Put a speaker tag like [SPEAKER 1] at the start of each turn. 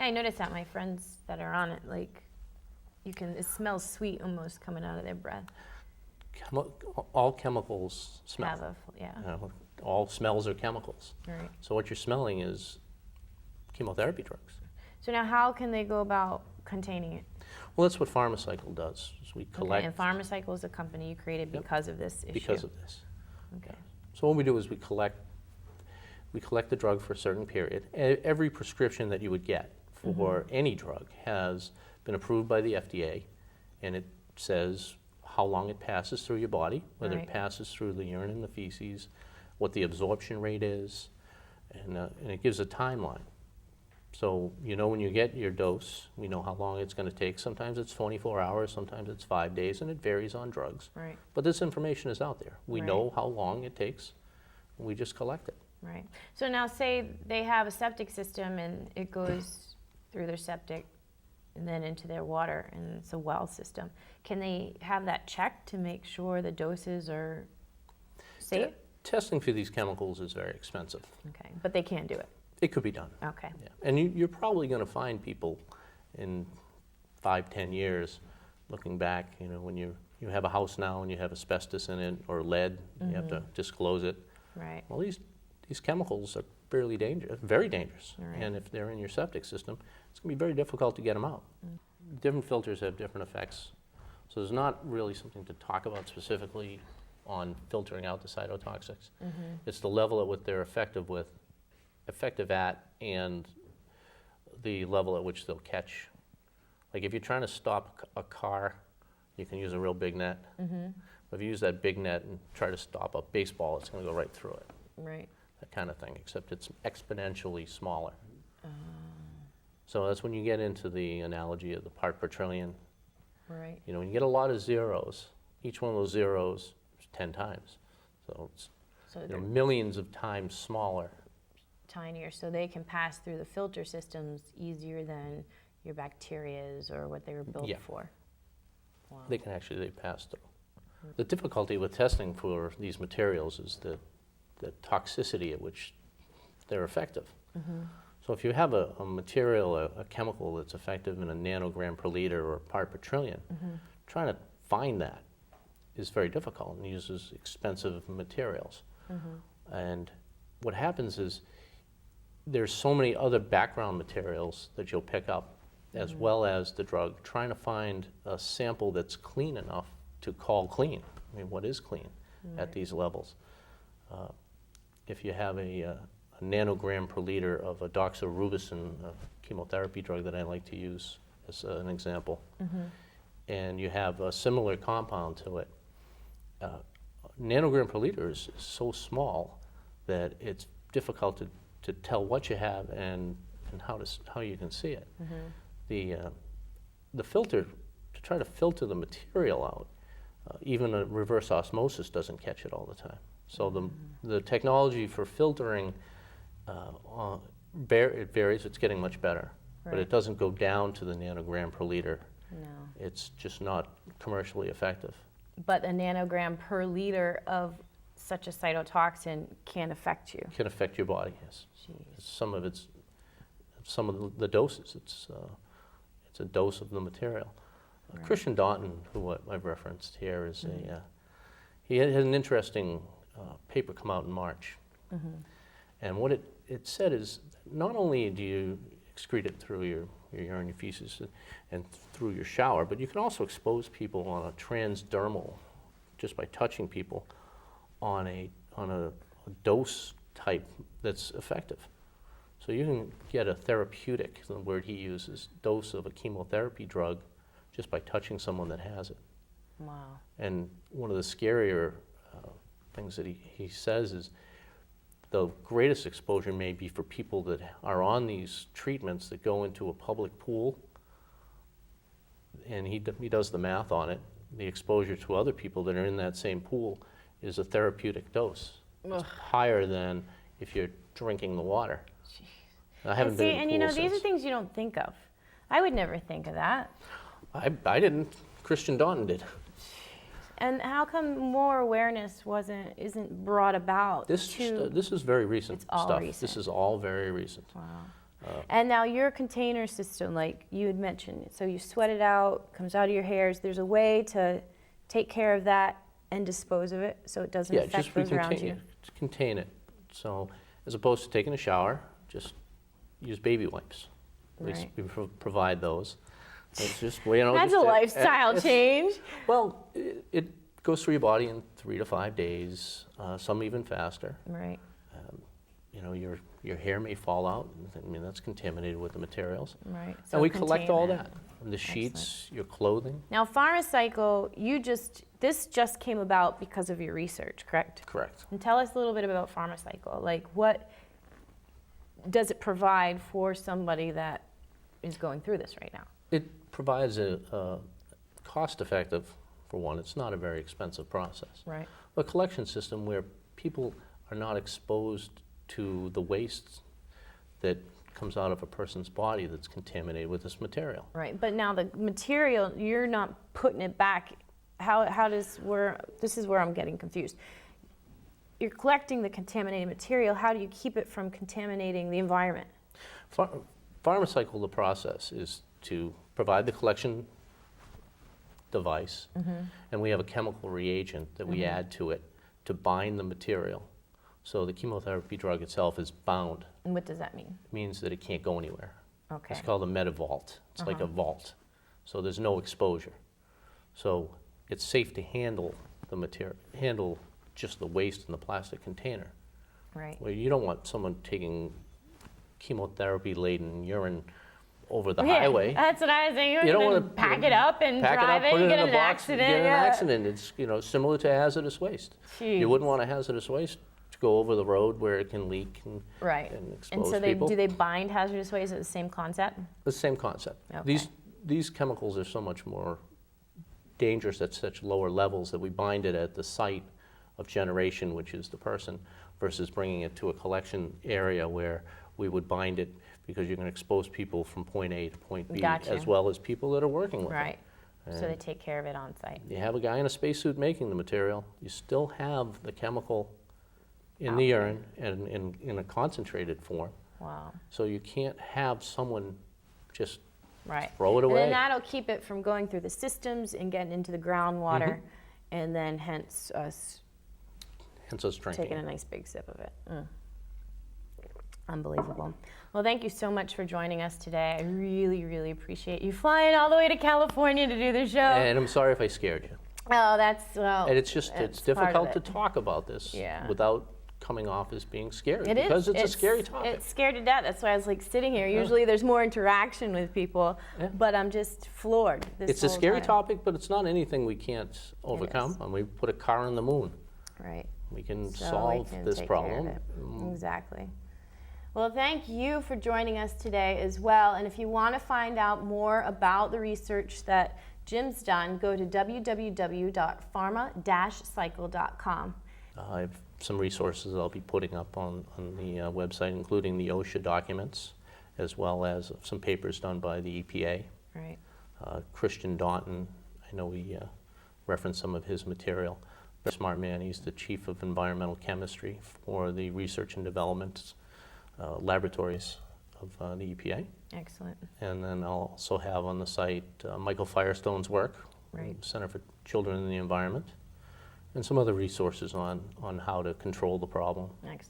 [SPEAKER 1] Yeah, I noticed that my friends that are on it, like, it smells sweet almost coming out of their breath.
[SPEAKER 2] All chemicals smell.
[SPEAKER 1] Yeah.
[SPEAKER 2] You know, all smells are chemicals.
[SPEAKER 1] Right.
[SPEAKER 2] So what you're smelling is chemotherapy drugs.
[SPEAKER 1] So now how can they go about containing it?
[SPEAKER 2] Well, that's what Pharmacycle does. Is we collect.
[SPEAKER 1] Okay, and Pharmacycle is a company you created because of this issue.
[SPEAKER 2] Because of this.
[SPEAKER 1] Okay.
[SPEAKER 2] So what we do is we collect the drug for a certain period. Every prescription that you would get for any drug has been approved by the FDA, and it says how long it passes through your body, whether it passes through the urine and the feces, what the absorption rate is, and it gives a timeline. So you know when you get your dose, we know how long it's going to take. Sometimes it's 24 hours, sometimes it's 5 days, and it varies on drugs.
[SPEAKER 1] Right.
[SPEAKER 2] But this information is out there. We know how long it takes, and we just collect it.
[SPEAKER 1] Right. So now say they have a septic system and it goes through their septic and then into their water, and it's a well system. Can they have that checked to make sure the doses are safe?
[SPEAKER 2] Testing for these chemicals is very expensive.
[SPEAKER 1] Okay, but they can do it.
[SPEAKER 2] It could be done.
[SPEAKER 1] Okay.
[SPEAKER 2] Yeah. And you're probably going to find people in 5-10 years looking back, you know, when you have a house now and you have asbestos in it or lead, you have to disclose it.
[SPEAKER 1] Right.
[SPEAKER 2] Well, these chemicals are fairly dangerous, very dangerous.
[SPEAKER 1] Right.
[SPEAKER 2] And if they're in your septic system, it's going to be very difficult to get them out. Different filters have different effects. So there's not really something to talk about specifically on filtering out the cytotoxics. It's the level at which they're effective at and the level at which they'll catch. Like if you're trying to stop a car, you can use a real big net. But if you use that big net and try to stop a baseball, it's going to go right through it.
[SPEAKER 1] Right.
[SPEAKER 2] That kind of thing, except it's exponentially smaller. So that's when you get into the analogy of the part per trillion.
[SPEAKER 1] Right.
[SPEAKER 2] You know, when you get a lot of zeros, each one of those zeros is 10 times. So it's
[SPEAKER 1] So
[SPEAKER 2] millions of times smaller.
[SPEAKER 1] tinier, so they can pass through the filter systems easier than your bacterias or what they were built for. Wow.
[SPEAKER 2] They pass through. The difficulty with testing for these materials is the toxicity at which they're effective. So if you have a material, a chemical that's effective in a nanogram per liter or part per trillion, trying to find that is very difficult and uses expensive materials. And what happens is there's so many other background materials that you'll pick up as well as the drug, trying to find a sample that's clean enough to call clean. I mean, what is clean at these levels? If you have a nanogram per liter of a doxorubicin, a chemotherapy drug that I like to use as an example, and you have a similar compound to it, nanogram per liter is so small that it's difficult to tell what you have and how you can see it. The filter, to try to filter the material out, even a reverse osmosis doesn't catch it all the time. So the technology for filtering, it varies, it's getting much better, but it doesn't go down to the nanogram per liter.
[SPEAKER 1] No.
[SPEAKER 2] It's just not commercially effective.
[SPEAKER 1] But a nanogram per liter of such a cytotoxin can affect you.
[SPEAKER 2] Can affect your body, yes.
[SPEAKER 1] Jeez.
[SPEAKER 2] Some of the doses, it's a dose of the material. Christian Daunton, who I've referenced here, is he had an interesting paper come out in March. And what it said is, not only do you excrete it through your urine, your feces, and through your shower, but you can also expose people on a transdermal, just by touching people, on a dose type that's effective. So you can get a therapeutic, the word he uses, dose of a chemotherapy drug just by touching someone that has it.
[SPEAKER 1] Wow.
[SPEAKER 2] And one of the scarier things that he says is the greatest exposure may be for people that are on these treatments that go into a public pool, and he does the math on it. The exposure to other people that are in that same pool is a therapeutic dose. It's higher than if you're drinking the water.
[SPEAKER 1] Jeez.
[SPEAKER 2] I haven't been in the
[SPEAKER 1] and
[SPEAKER 2] pool
[SPEAKER 1] these are
[SPEAKER 2] since.
[SPEAKER 1] things you don't think of. I would never think of that.
[SPEAKER 2] I didn't. Christian Daunton did.
[SPEAKER 1] And how come more awareness isn't brought about?
[SPEAKER 2] This is very recent
[SPEAKER 1] It's all
[SPEAKER 2] stuff.
[SPEAKER 1] recent.
[SPEAKER 2] This is all very recent.
[SPEAKER 1] Wow. And now your container system, like you had mentioned, so you sweat it out, comes out of your hairs. There's a way to take care of that and dispose of it so it doesn't
[SPEAKER 2] Yeah,
[SPEAKER 1] affect
[SPEAKER 2] just
[SPEAKER 1] those around you.
[SPEAKER 2] contain it. So as opposed to taking a shower, just use baby wipes. At least
[SPEAKER 1] Right.
[SPEAKER 2] we provide those. It's just, well, you know,
[SPEAKER 1] That's
[SPEAKER 2] just
[SPEAKER 1] a lifestyle
[SPEAKER 2] it's-
[SPEAKER 1] change.
[SPEAKER 2] Well, it goes through your body in 3 to 5 days, some even faster.
[SPEAKER 1] Right.
[SPEAKER 2] You know, your hair may fall out. I mean, that's contaminated with the materials.
[SPEAKER 1] Right. So
[SPEAKER 2] And we collect all
[SPEAKER 1] containment.
[SPEAKER 2] that. The sheets, your clothing.
[SPEAKER 1] Now, Pharmacycle, this just came about because of your research, correct?
[SPEAKER 2] Correct.
[SPEAKER 1] And tell us a little bit about Pharmacycle. Like, what does it provide for somebody that is going through this right now?
[SPEAKER 2] It provides a cost-effective, for one, it's not a very expensive process.
[SPEAKER 1] Right.
[SPEAKER 2] A collection system where people are not exposed to the waste that comes out of a person's body that's contaminated with this material.
[SPEAKER 1] Right. But now the material, you're not putting it back. This is where I'm getting confused. You're collecting the contaminated material. How do you keep it from contaminating the environment?
[SPEAKER 2] Pharmacycle, the process is to provide the collection device, and we have a chemical reagent that we add to it to bind the material. So the chemotherapy drug itself is bound.
[SPEAKER 1] And what does that mean?
[SPEAKER 2] It means that it can't go anywhere.
[SPEAKER 1] Okay.
[SPEAKER 2] It's called a metavault. It's like a vault. So there's no exposure. So it's safe to handle the material, handle just the waste in the plastic container.
[SPEAKER 1] Right.
[SPEAKER 2] Where you don't want someone taking chemotherapy-laden urine over the
[SPEAKER 1] Yeah,
[SPEAKER 2] highway.
[SPEAKER 1] that's what I was saying.
[SPEAKER 2] You don't
[SPEAKER 1] want
[SPEAKER 2] want
[SPEAKER 1] to pack it up and
[SPEAKER 2] pack
[SPEAKER 1] drive
[SPEAKER 2] it up, put
[SPEAKER 1] it,
[SPEAKER 2] it
[SPEAKER 1] get
[SPEAKER 2] in
[SPEAKER 1] in
[SPEAKER 2] a
[SPEAKER 1] an
[SPEAKER 2] box,
[SPEAKER 1] accident.
[SPEAKER 2] get in an
[SPEAKER 1] Yeah.
[SPEAKER 2] accident. It's similar to hazardous waste.
[SPEAKER 1] Jeez.
[SPEAKER 2] You wouldn't want a hazardous waste to go over the road where it can leak and,
[SPEAKER 1] Right.
[SPEAKER 2] and
[SPEAKER 1] And
[SPEAKER 2] expose
[SPEAKER 1] so
[SPEAKER 2] people.
[SPEAKER 1] do they bind hazardous waste at the same concept?
[SPEAKER 2] The same concept.
[SPEAKER 1] Okay.
[SPEAKER 2] These chemicals are so much more dangerous at such lower levels that we bind it at the site of generation, which is the person, versus bringing it to a collection area where we would bind it because you're going to expose people from point A to point B,
[SPEAKER 1] Gotcha.
[SPEAKER 2] as well as people that are working with
[SPEAKER 1] Right.
[SPEAKER 2] it.
[SPEAKER 1] So they take care of it on site.
[SPEAKER 2] You have a guy in a spacesuit making the material, you still have the chemical in
[SPEAKER 1] Out
[SPEAKER 2] the
[SPEAKER 1] there.
[SPEAKER 2] urine and in a concentrated form.
[SPEAKER 1] Wow.
[SPEAKER 2] So you can't have someone just
[SPEAKER 1] Right.
[SPEAKER 2] throw it
[SPEAKER 1] And
[SPEAKER 2] away.
[SPEAKER 1] then that'll keep it from going through the systems and getting into the groundwater, and then hence us
[SPEAKER 2] Hence us drinking.
[SPEAKER 1] taking a nice big sip of it. Unbelievable. Well, thank you so much for joining us today. I really, really appreciate you flying all the way to California to do the show.
[SPEAKER 2] And I'm sorry if I scared you.
[SPEAKER 1] Oh, that's, well.
[SPEAKER 2] And it's
[SPEAKER 1] that's part of
[SPEAKER 2] difficult to
[SPEAKER 1] it.
[SPEAKER 2] talk about this
[SPEAKER 1] Yeah.
[SPEAKER 2] without coming off as being scary.
[SPEAKER 1] It is.
[SPEAKER 2] Because it's a scary topic.
[SPEAKER 1] It's scared to death. That's why I was like sitting here. Usually there's more interaction with people,
[SPEAKER 2] Yeah.
[SPEAKER 1] but I'm just floored.
[SPEAKER 2] It's a
[SPEAKER 1] whole
[SPEAKER 2] scary
[SPEAKER 1] time.
[SPEAKER 2] topic, but it's not anything we can't overcome. And we put a car on the moon.
[SPEAKER 1] Right.
[SPEAKER 2] We can
[SPEAKER 1] So we
[SPEAKER 2] solve
[SPEAKER 1] can
[SPEAKER 2] this
[SPEAKER 1] take care of
[SPEAKER 2] problem.
[SPEAKER 1] it. Exactly. Well, thank you for joining us today as well. And if you want to find out more about the research that Jim's done, go to www.pharma-cycle.com.
[SPEAKER 2] I have some resources I'll be putting up on the website, including the OSHA documents, as well as some papers done by the EPA.
[SPEAKER 1] Right.
[SPEAKER 2] Christian Daunton, I know we referenced some of his material. Very smart man, he's the chief of environmental chemistry for the research and development laboratories of the EPA.
[SPEAKER 1] Excellent.
[SPEAKER 2] And then I'll also have on the site Michael Firestone's work,
[SPEAKER 1] Right.
[SPEAKER 2] Center for Children and the Environment, and some other resources on how to control the problem.
[SPEAKER 1] Excellent.